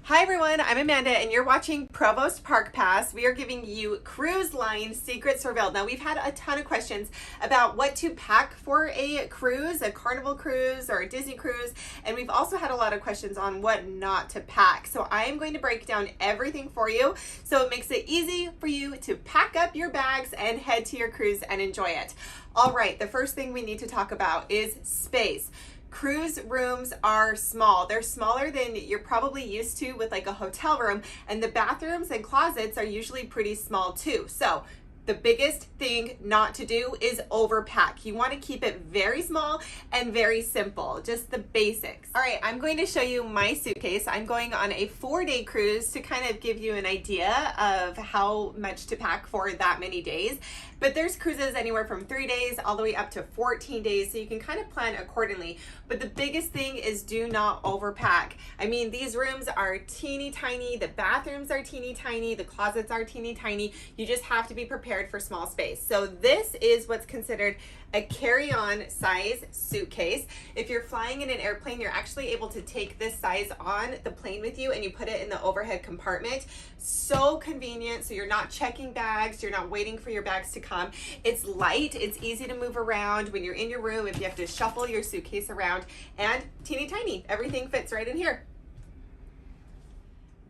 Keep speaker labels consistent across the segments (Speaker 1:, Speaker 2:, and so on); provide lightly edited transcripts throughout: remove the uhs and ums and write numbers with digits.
Speaker 1: Hi everyone, I'm Amanda and you're watching Provost Park Pass. We are giving you cruise line secrets revealed. Now we've had a ton of questions about what to pack for a cruise, a Carnival cruise or a Disney cruise, and we've also had a lot of questions on what not to pack. So I am going to break down everything for you so it makes it easy for you to pack up your bags and head to your cruise and enjoy it. All right, the first thing we need to talk about is space. Cruise rooms are small. They're smaller than you're probably used to with like a hotel room, and the bathrooms and closets are usually pretty small too. So the biggest thing not to do is overpack. You want to keep it very small and very simple, just the basics. All right, I'm going to show you my suitcase. I'm going on a 4-day cruise to kind of give you an idea of how much to pack for that many days. But there's cruises anywhere from 3 days all the way up to 14 days, so you can kind of plan accordingly. But the biggest thing is do not overpack. I mean, these rooms are teeny tiny, the bathrooms are teeny tiny, the closets are teeny tiny. You just have to be prepared for small space. So this is what's considered a carry-on size suitcase. If you're flying in an airplane, you're actually able to take this size on the plane with you and you put it in the overhead compartment. So convenient, so you're not checking bags, you're not waiting for your bags to come. It's light, it's easy to move around when you're in your room if you have to shuffle your suitcase around, and teeny tiny. Everything fits right in here.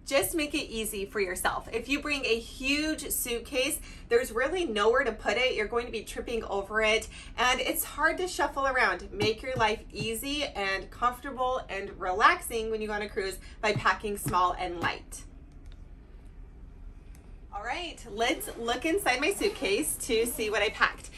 Speaker 1: Just make it easy for yourself. If you bring a huge suitcase, there's really nowhere to put it. You're going to be tripping over it, and it's hard to shuffle around. Make your life easy and comfortable and relaxing when you go on a cruise by packing small and light. All right, let's look inside my suitcase to see what I packed.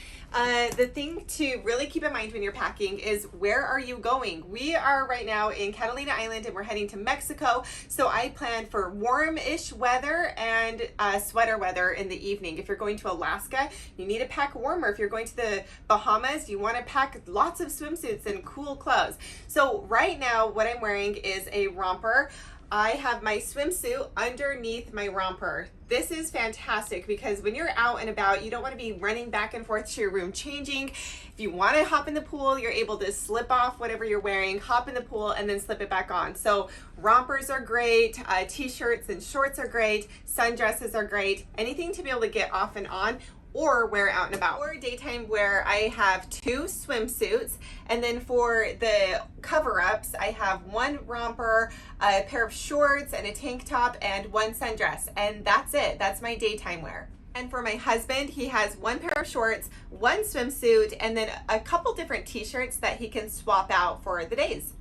Speaker 1: The thing to really keep in mind when you're packing is, where are you going? We are right now in Catalina Island and we're heading to Mexico. So I planned for warm-ish weather and sweater weather in the evening. If you're going to Alaska, you need to pack warmer. If you're going to the Bahamas, you want to pack lots of swimsuits and cool clothes. So right now what I'm wearing is a romper. I have my swimsuit underneath my romper. This is fantastic because when you're out and about, you don't want to be running back and forth to your room changing. If you want to hop in the pool, you're able to slip off whatever you're wearing, hop in the pool, and then slip it back on. So rompers are great, t-shirts and shorts are great, sundresses are great, anything to be able to get off and on or wear out and about. For daytime wear, I have 2 swimsuits, and then for the cover-ups, I have 1 romper, a pair of shorts, and a tank top, and 1 sundress, and that's it. That's my daytime wear. And for my husband, he has 1 pair of shorts, 1 swimsuit, and then a couple different t-shirts that he can swap out for the days.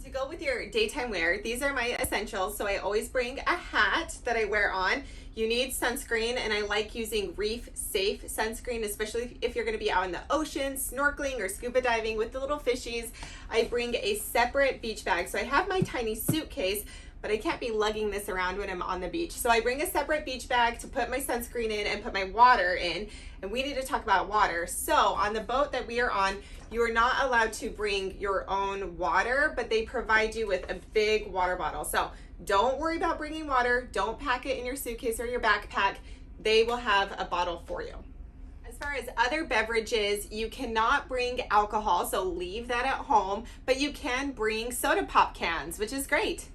Speaker 1: To go with your daytime wear, these are my essentials. So I always bring a hat that I wear on. You need sunscreen, and I like using reef safe sunscreen, especially if you're going to be out in the ocean snorkeling or scuba diving with the little fishies. I bring a separate beach bag. So I have my tiny suitcase, but I can't be lugging this around when I'm on the beach. So I bring a separate beach bag to put my sunscreen in and put my water in. And we need to talk about water. So on the boat that we are on, you are not allowed to bring your own water, but they provide you with a big water bottle. So don't worry about bringing water. Don't pack it in your suitcase or your backpack. They will have a bottle for you. As far as other beverages, you cannot bring alcohol, so leave that at home, but you can bring soda pop cans, which is great.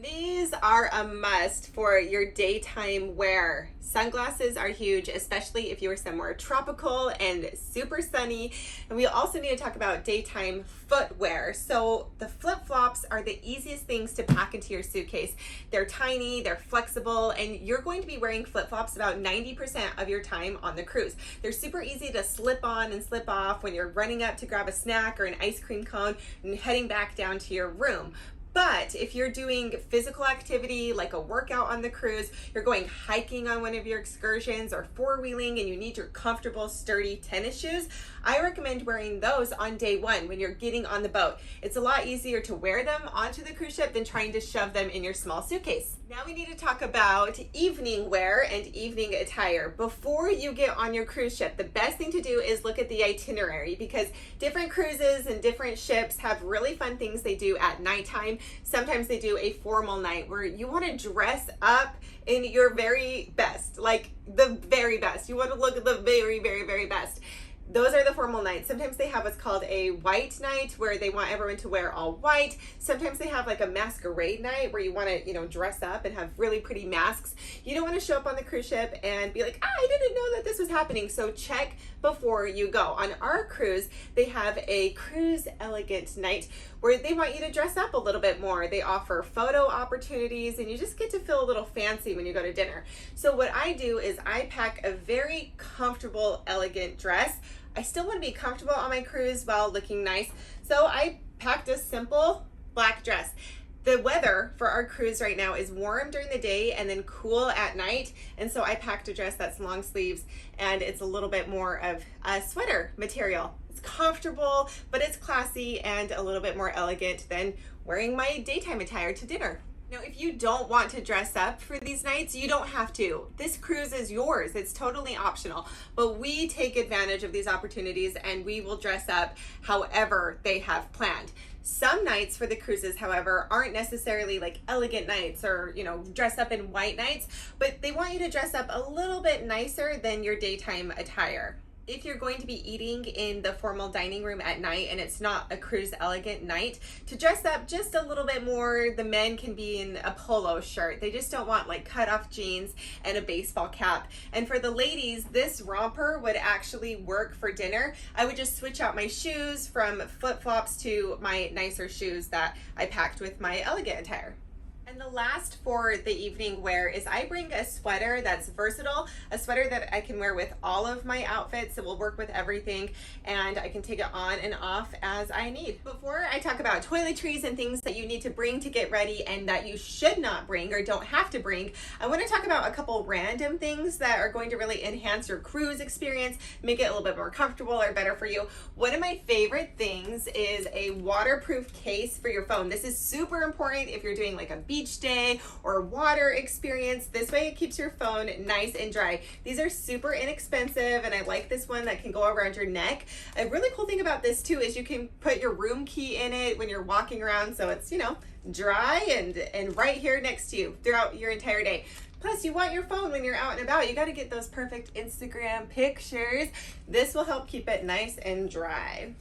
Speaker 1: These are a must for your daytime wear. Sunglasses are huge, especially if you're somewhere tropical and super sunny. And we also need to talk about daytime footwear. So the flip-flops are the easiest things to pack into your suitcase. They're tiny, they're flexible, and you're going to be wearing flip-flops about 90% of your time on the cruise. They're super easy to slip on and slip off when you're running up to grab a snack or an ice cream cone and heading back down to your room. But if you're doing physical activity like a workout on the cruise, you're going hiking on one of your excursions or 4-wheeling and you need your comfortable, sturdy tennis shoes, I recommend wearing those on day 1 when you're getting on the boat. It's a lot easier to wear them onto the cruise ship than trying to shove them in your small suitcase. Now we need to talk about evening wear and evening attire. Before you get on your cruise ship, the best thing to do is look at the itinerary, because different cruises and different ships have really fun things they do at nighttime. Sometimes they do a formal night where you want to dress up in your very best, like the very best. You want to look at the very, very, very best. Those are the formal nights. Sometimes they have what's called a white night where they want everyone to wear all white. Sometimes they have like a masquerade night where you want to, dress up and have really pretty masks. You don't want to show up on the cruise ship and be like, I didn't know that this was happening. So check before you go. On our cruise, they have a cruise elegant night where they want you to dress up a little bit more. They offer photo opportunities and you just get to feel a little fancy when you go to dinner. So what I do is I pack a very comfortable, elegant dress. I still want to be comfortable on my cruise while looking nice. So I packed a simple black dress. The weather for our cruise right now is warm during the day and then cool at night. And so I packed a dress that's long sleeves and it's a little bit more of a sweater material. It's comfortable, but it's classy and a little bit more elegant than wearing my daytime attire to dinner. Now, if you don't want to dress up for these nights, you don't have to. This cruise is yours. It's totally optional. But we take advantage of these opportunities and we will dress up however they have planned. Some nights for the cruises, however, aren't necessarily like elegant nights or, dress up in white nights, but they want you to dress up a little bit nicer than your daytime attire. If you're going to be eating in the formal dining room at night and it's not a cruise elegant night, to dress up just a little bit more, the men can be in a polo shirt. They just don't want like cut off jeans and a baseball cap. And for the ladies, this romper would actually work for dinner. I would just switch out my shoes from flip-flops to my nicer shoes that I packed with my elegant attire. And the last for the evening wear is I bring a sweater that's versatile, a sweater that I can wear with all of my outfits. It will work with everything and I can take it on and off as I need. Before I talk about toiletries and things that you need to bring to get ready and that you should not bring or don't have to bring, I want to talk about a couple random things that are going to really enhance your cruise experience, make it a little bit more comfortable or better for you. One of my favorite things is a waterproof case for your phone. This is super important if you're doing like a beach day or water experience. This way it keeps your phone nice and dry. These are super inexpensive and I like this one that can go around your neck. A really cool thing about this too is you can put your room key in it when you're walking around, so it's dry and right here next to you throughout your entire day. Plus, you want your phone when you're out and about. You got to get those perfect Instagram pictures. This will help keep it nice and dry.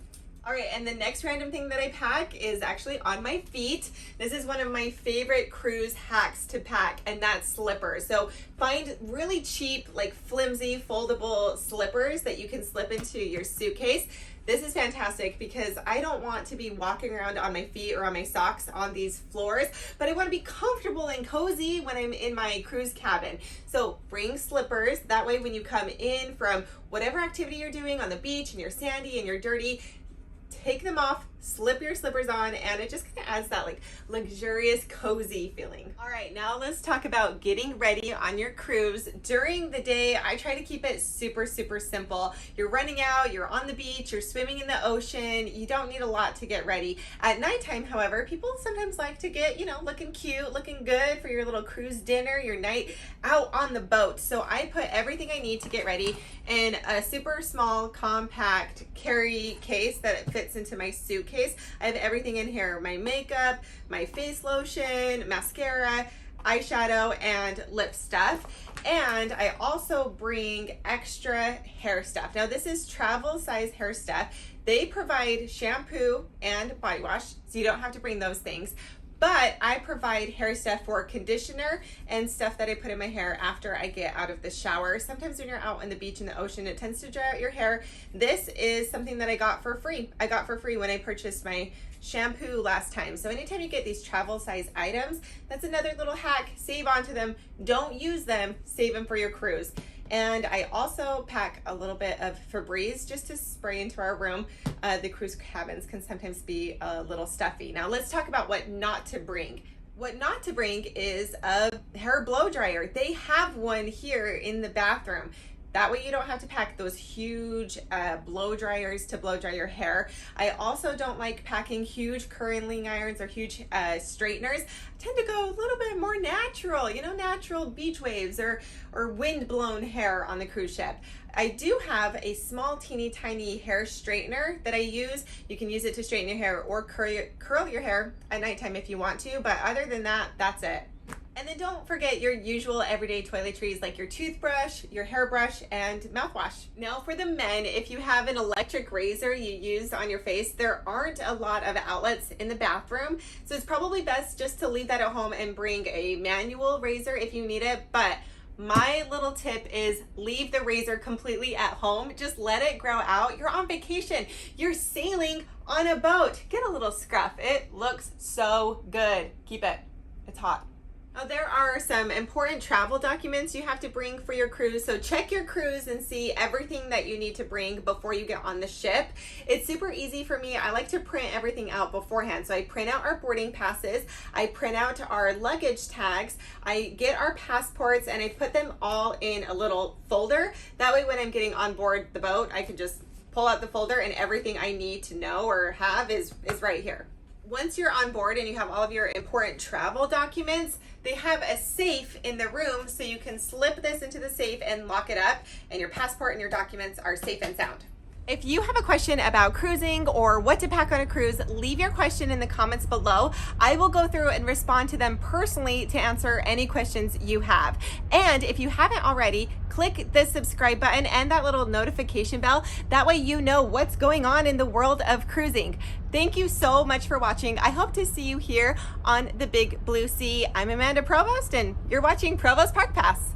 Speaker 1: All right, and the next random thing that I pack is actually on my feet. This is one of my favorite cruise hacks to pack, and that's slippers. So find really cheap, like flimsy, foldable slippers that you can slip into your suitcase. This is fantastic because I don't want to be walking around on my feet or on my socks on these floors, but I want to be comfortable and cozy when I'm in my cruise cabin. So bring slippers. That way when you come in from whatever activity you're doing on the beach and you're sandy and you're dirty, take them off, slip your slippers on, and it just kind of adds that like luxurious, cozy feeling. All right, now let's talk about getting ready on your cruise. During the day, I try to keep it super, super simple. You're running out, you're on the beach, you're swimming in the ocean. You don't need a lot to get ready. At nighttime, however, people sometimes like to get, looking cute, looking good for your little cruise dinner, your night out on the boat. So I put everything I need to get ready in a super small, compact carry case that fits into my suitcase. I have everything in here, my makeup, my face lotion, mascara, eyeshadow, and lip stuff. And I also bring extra hair stuff. Now this is travel size hair stuff. They provide shampoo and body wash, so you don't have to bring those things. But I provide hair stuff for conditioner and stuff that I put in my hair after I get out of the shower. Sometimes when you're out on the beach in the ocean, it tends to dry out your hair. This is something that I got for free. I got for free when I purchased my shampoo last time. So anytime you get these travel size items, that's another little hack. Save onto them. Don't use them. Save them for your cruise. And I also pack a little bit of Febreze just to spray into our room. The cruise cabins can sometimes be a little stuffy. Now let's talk about what not to bring. What not to bring is a hair blow dryer. They have one here in the bathroom. That way you don't have to pack those huge blow dryers to blow dry your hair. I also don't like packing huge curling irons or huge straighteners. I tend to go a little bit more natural, natural beach waves or wind blown hair on the cruise ship. I do have a small teeny tiny hair straightener that I use. You can use it to straighten your hair or curl your hair at nighttime if you want to, but other than that, that's it. And then don't forget your usual everyday toiletries like your toothbrush, your hairbrush, and mouthwash. Now for the men, if you have an electric razor you use on your face, there aren't a lot of outlets in the bathroom. So it's probably best just to leave that at home and bring a manual razor if you need it. But my little tip is leave the razor completely at home. Just let it grow out. You're on vacation. You're sailing on a boat. Get a little scruff. It looks so good. Keep it. It's hot. There are some important travel documents you have to bring for your cruise, so check your cruise and see everything that you need to bring before you get on the ship. It's super easy for me. I like to print everything out beforehand, so I print out our boarding passes, I print out our luggage tags, I get our passports, and I put them all in a little folder. That way when I'm getting on board the boat, I can just pull out the folder and everything I need to know or have is right here. Once you're on board and you have all of your important travel documents, they have a safe in the room, so you can slip this into the safe and lock it up, and your passport and your documents are safe and sound. If you have a question about cruising or what to pack on a cruise, leave your question in the comments below. I will go through and respond to them personally to answer any questions you have. And if you haven't already, click the subscribe button and that little notification bell. That way you know what's going on in the world of cruising. Thank you so much for watching. I hope to see you here on the Big Blue Sea. I'm Amanda Provost, and you're watching Provost Park Pass.